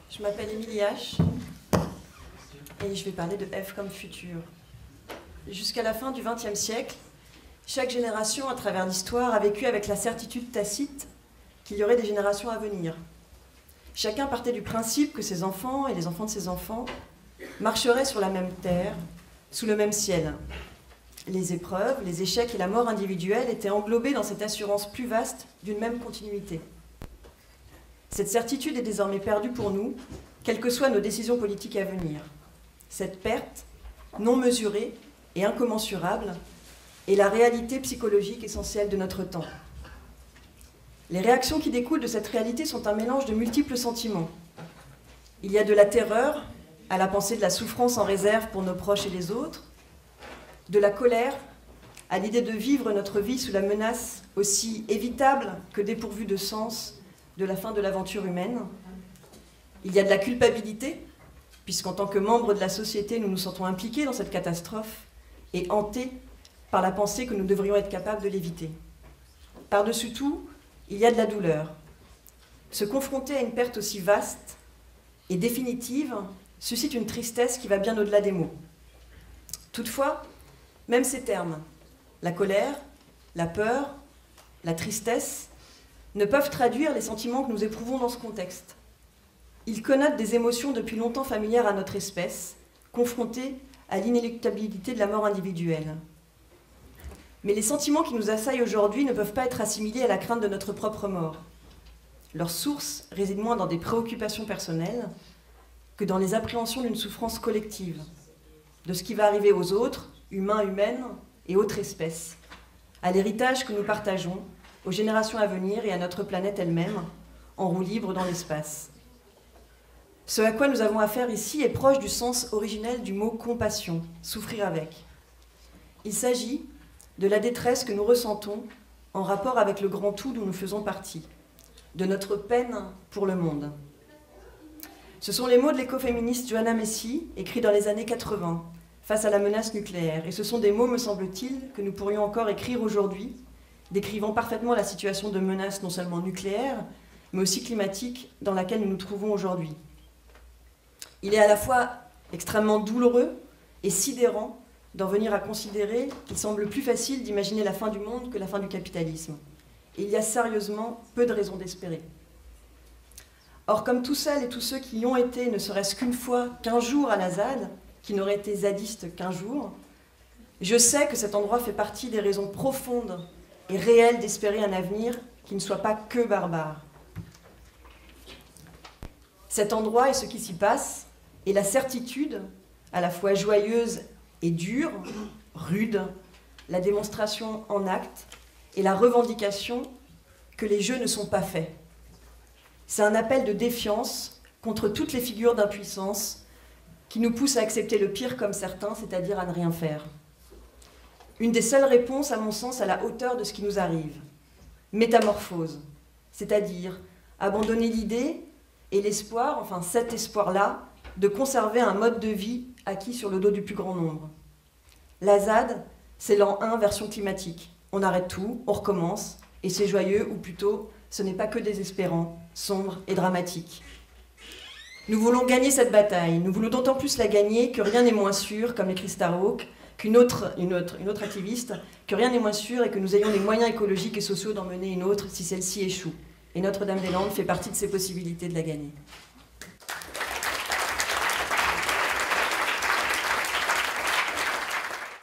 Je m'appelle Émilie H. et je vais parler de F comme futur. Jusqu'à la fin du XXe siècle, chaque génération à travers l'histoire a vécu avec la certitude tacite qu'il y aurait des générations à venir. Chacun partait du principe que ses enfants et les enfants de ses enfants marcheraient sur la même terre, sous le même ciel. Les épreuves, les échecs et la mort individuelle étaient englobés dans cette assurance plus vaste d'une même continuité. Cette certitude est désormais perdue pour nous, quelles que soient nos décisions politiques à venir. Cette perte, non mesurée et incommensurable, est la réalité psychologique essentielle de notre temps. Les réactions qui découlent de cette réalité sont un mélange de multiples sentiments. Il y a de la terreur à la pensée de la souffrance en réserve pour nos proches et les autres, de la colère à l'idée de vivre notre vie sous la menace aussi évitable que dépourvue de sens de la fin de l'aventure humaine. Il y a de la culpabilité, puisqu'en tant que membres de la société, nous nous sentons impliqués dans cette catastrophe et hantés par la pensée que nous devrions être capables de l'éviter. Par-dessus tout, il y a de la douleur. Se confronter à une perte aussi vaste et définitive suscite une tristesse qui va bien au-delà des mots. Toutefois, même ces termes, la colère, la peur, la tristesse, ne peuvent traduire les sentiments que nous éprouvons dans ce contexte. Ils connotent des émotions depuis longtemps familières à notre espèce, confrontées à l'inéluctabilité de la mort individuelle. Mais les sentiments qui nous assaillent aujourd'hui ne peuvent pas être assimilés à la crainte de notre propre mort. Leur source réside moins dans des préoccupations personnelles que dans les appréhensions d'une souffrance collective, de ce qui va arriver aux autres, humains, humaines et autres espèces, à l'héritage que nous partageons, aux générations à venir et à notre planète elle-même, en roue libre dans l'espace. Ce à quoi nous avons affaire ici est proche du sens originel du mot compassion, souffrir avec. Il s'agit de la détresse que nous ressentons en rapport avec le grand tout dont nous faisons partie, de notre peine pour le monde. Ce sont les mots de l'écoféministe Joanna Macy, écrits dans les années 80, face à la menace nucléaire. Et ce sont des mots, me semble-t-il, que nous pourrions encore écrire aujourd'hui, décrivant parfaitement la situation de menace non seulement nucléaire, mais aussi climatique dans laquelle nous nous trouvons aujourd'hui. Il est à la fois extrêmement douloureux et sidérant d'en venir à considérer qu'il semble plus facile d'imaginer la fin du monde que la fin du capitalisme. Et il y a sérieusement peu de raisons d'espérer. Or, comme tous celles et tous ceux qui y ont été, ne serait-ce qu'une fois, qu'un jour à la ZAD, qui n'auraient été zadistes qu'un jour, je sais que cet endroit fait partie des raisons profondes et réelles d'espérer un avenir qui ne soit pas que barbare. Cet endroit et ce qui s'y passe est la certitude, à la fois joyeuse et dure, rude, la démonstration en acte et la revendication que les jeux ne sont pas faits. C'est un appel de défiance contre toutes les figures d'impuissance qui nous poussent à accepter le pire comme certains, c'est-à-dire à ne rien faire. Une des seules réponses, à mon sens, à la hauteur de ce qui nous arrive. Métamorphose, c'est-à-dire abandonner l'idée et l'espoir, enfin cet espoir-là, de conserver un mode de vie acquis sur le dos du plus grand nombre. La ZAD, c'est l'an 1 version climatique. On arrête tout, on recommence, et c'est joyeux, ou plutôt, ce n'est pas que désespérant, sombre et dramatique. Nous voulons gagner cette bataille. Nous voulons d'autant plus la gagner que rien n'est moins sûr, comme l'écrit Starhawk, une autre activiste, que rien n'est moins sûr et que nous ayons les moyens écologiques et sociaux d'en mener une autre si celle-ci échoue. Et Notre-Dame-des-Landes fait partie de ces possibilités de la gagner.